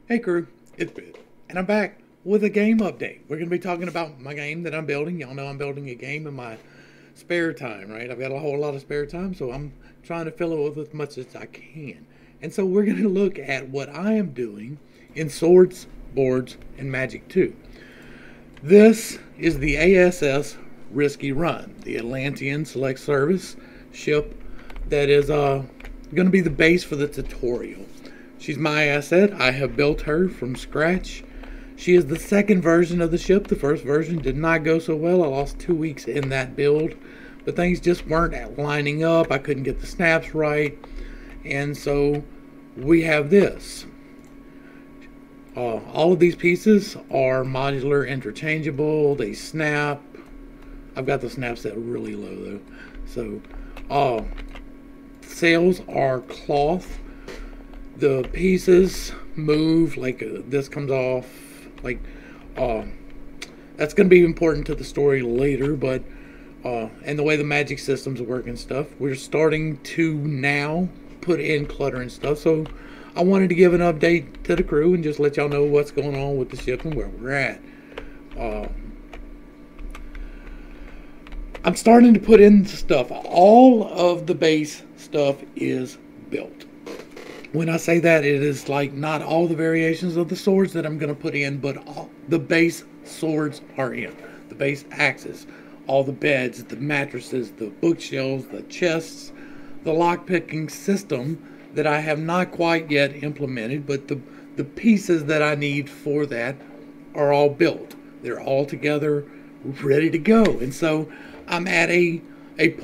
Hey crew, it's Pitt, and I'm back with a game update. We're going to be talking about my game that I'm building. Y'all know I'm building a game in my spare time, right? I've got a whole lot of spare time, so I'm trying to fill it with as much as I can. And so we're going to look at what I am doing in Swords, Boards, and Magic 2. This is the ASS Risky Run, the Atlantean Select Service ship that is going to be the base for the tutorial. She's my asset. I have built her from scratch. She is the second version of the ship. The first version did not go so well. I lost 2 weeks in that build, but things just weren't lining up. I couldn't get the snaps right, and so we have this. All of these pieces are modular, interchangeable. They snap. I've got the snap set really low though. So sails are cloth. The pieces move, like this comes off, like that's going to be important to the story later, but and the way the magic systems work and stuff. We're starting to now put in clutter and stuff, so I wanted to give an update to the crew and just let y'all know what's going on with the ship and where we're at. I'm starting to put in stuff. All of the base stuff is built. When I say that, it is like not all the variations of the swords that I'm going to put in, but all the base swords are in. The base axes, all the beds, the mattresses, the bookshelves, the chests, the lockpicking system that I have not quite yet implemented, but the pieces that I need for that are all built. They're all together, ready to go. And so I'm at a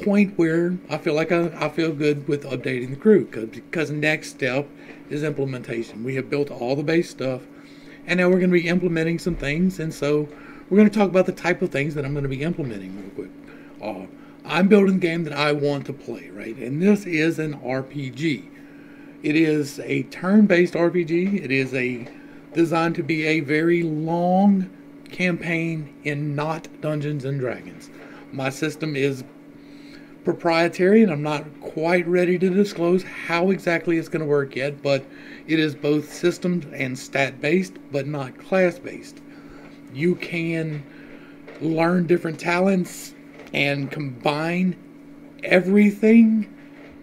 point where I feel like I feel good with updating the crew, because next step is implementation. We have built all the base stuff, and now we're going to be implementing some things, and so we're going to talk about the type of things that I'm going to be implementing real quick. I'm building a game that I want to play, right? And this is an RPG. It is a turn-based RPG. It is designed to be a very long campaign in not Dungeons and Dragons. My system is proprietary, and I'm not quite ready to disclose how exactly it's going to work yet, but it is both systems and stat based, but not class based. You can learn different talents and combine everything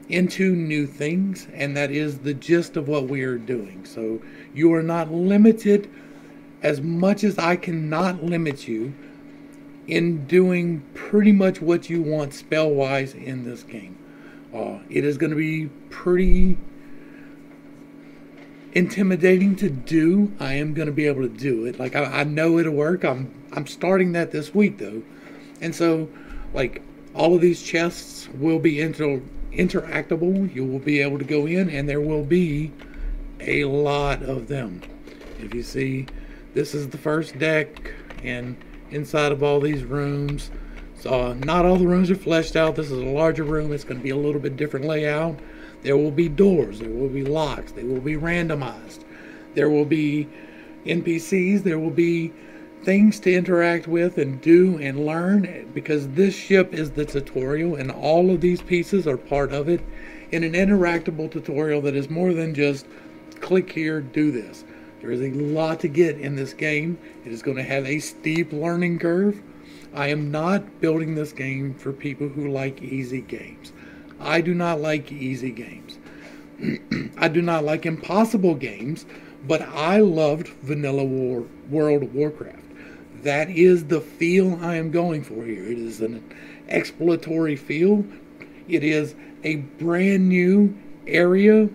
into new things, and that is the gist of what we are doing. So you are not limited as much as I cannot limit you in doing pretty much what you want spell-wise in this game. It is going to be pretty intimidating to do. I am going to be able to do it. Like I know it'll work. I'm starting that this week though, and so like all of these chests will be interactable. You will be able to go in, and there will be a lot of them. If you see, this is the first deck, and inside of all these rooms, so not all the rooms are fleshed out. This is a larger room. It's going to be a little bit different layout. There will be doors, there will be locks, they will be randomized, there will be NPCs, there will be things to interact with and do and learn, because this ship is the tutorial, and all of these pieces are part of it in an interactable tutorial that is more than just click here, do this. There is a lot to get in this game. It is going to have a steep learning curve. I am not building this game for people who like easy games. I do not like easy games. I do not like impossible games, but I loved Vanilla World of Warcraft. That is the feel I am going for here. It is an exploratory feel. It is a brand new area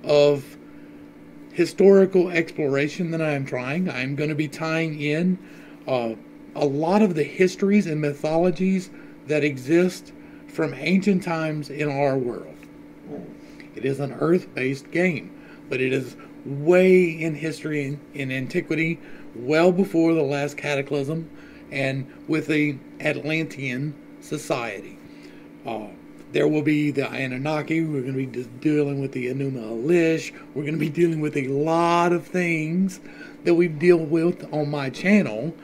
of historical exploration that I am trying. I'm going to be tying in a lot of the histories and mythologies that exist from ancient times in our world. It is an earth-based game, but it is way in history and in antiquity, well before the last cataclysm, and with the Atlantean society. There will be the Anunnaki. We're going to be dealing with the Enuma Elish. We're going to be dealing with a lot of things that we deal with on my channel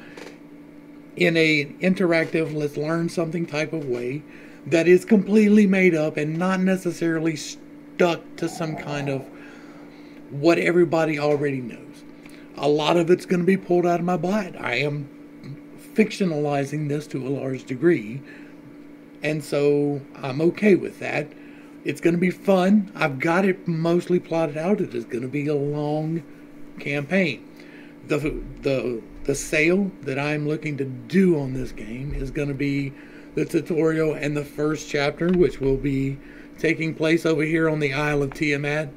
in a interactive, let's learn something type of way that is completely made up and not necessarily stuck to some kind of what everybody already knows. A lot of it's going to be pulled out of my butt. I am fictionalizing this to a large degree, and so I'm okay with that. It's going to be fun. I've got it mostly plotted out. It is going to be a long campaign. The sale that I'm looking to do on this game is going to be the tutorial and the first chapter, which will be taking place over here on the Isle of Tiamat,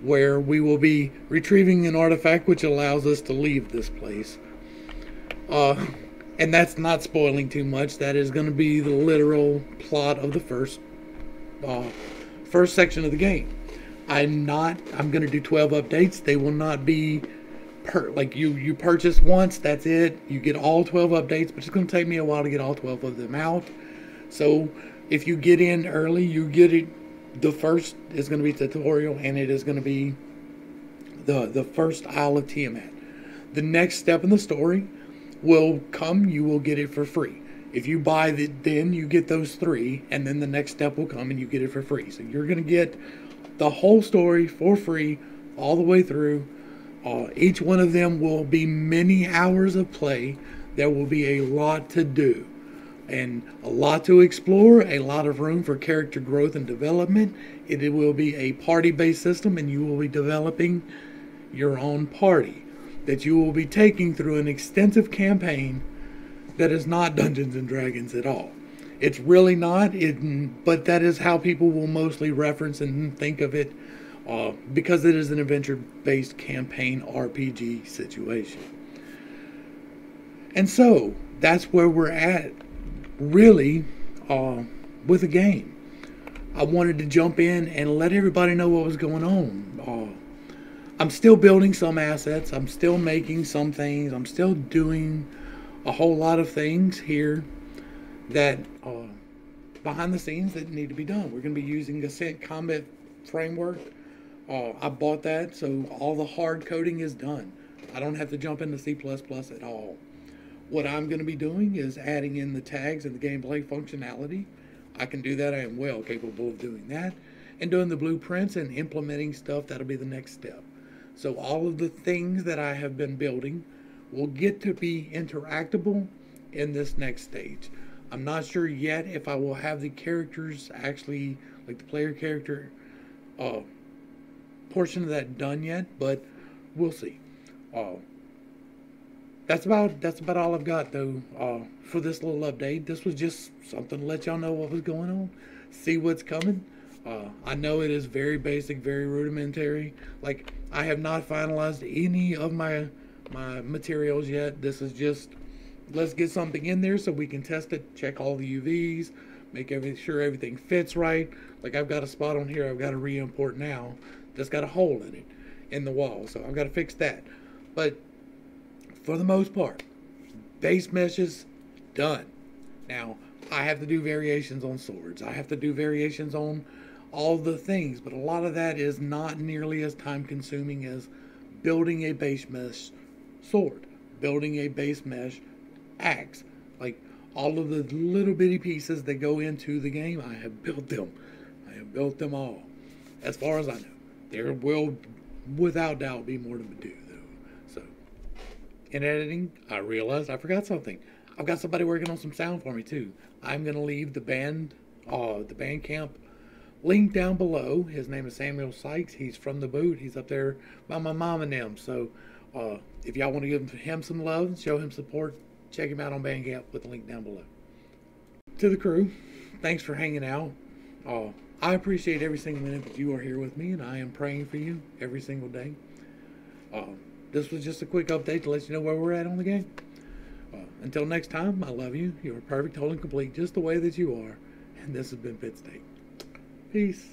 where we will be retrieving an artifact which allows us to leave this place. And that's not spoiling too much. That is going to be the literal plot of the first section of the game. I'm going to do 12 updates. They will not be like you purchase once, that's it. You get all 12 updates, but it's going to take me a while to get all 12 of them out. So if you get in early, you get it. The first is going to be tutorial, and it is going to be the first Isle of Tiamat. The next step in the story will come. You will get it for free. If you buy then you get those 3, and then the next step will come and you get it for free. So you're going to get the whole story for free all the way through. Each one of them will be many hours of play. There will be a lot to do and a lot to explore, a lot of room for character growth and development. It will be a party-based system, and you will be developing your own party that you will be taking through an extensive campaign that is not Dungeons and Dragons at all. It's really not, but that is how people will mostly reference and think of it, because it is an adventure-based campaign RPG situation. And so that's where we're at, really, with the game. I wanted to jump in and let everybody know what was going on. I'm still building some assets. I'm still making some things. I'm still doing a whole lot of things here that behind the scenes that need to be done. We're going to be using Ascent Combat Framework. I bought that, so all the hard coding is done. I don't have to jump into C++ at all. What I'm going to be doing is adding in the tags and the gameplay functionality. I can do that. I am well capable of doing that. And doing the blueprints and implementing stuff, that'll be the next step. So all of the things that I have been building will get to be interactable in this next stage. I'm not sure yet if I will have the characters actually, like the player character portion of that done yet, but we'll see. That's about all I've got though for this little update. This was just something to let y'all know what was going on, see what's coming. I know it is very basic, very rudimentary. Like, I have not finalized any of my materials yet. This is just, let's get something in there so we can test it, check all the UVs, make sure everything fits right. Like, I've got a spot on here I've got to re-import now that's got a hole in it in the wall, so I've got to fix that. But for the most part, base meshes done. Now I have to do variations on swords. I have to do variations on all the things, but a lot of that is not nearly as time consuming as building a base mesh sword, building a base mesh axe. Like, all of the little bitty pieces that go into the game, I have built them. I have built them all, as far as I know. There will, without doubt, be more to do, though. So, in editing, I realized I forgot something. I've got somebody working on some sound for me, too. I'm going to leave the Bandcamp link down below. His name is Samuel Sykes. He's from the boot. He's up there by my mom and them. So, if y'all want to give him some love and show him support, check him out on Bandcamp with the link down below. To the crew, thanks for hanging out. I appreciate every single minute that you are here with me, and I am praying for you every single day. This was just a quick update to let you know where we're at on the game. Until next time, I love you. You are perfect, whole, and complete, just the way that you are. And this has been Pittstake. Peace.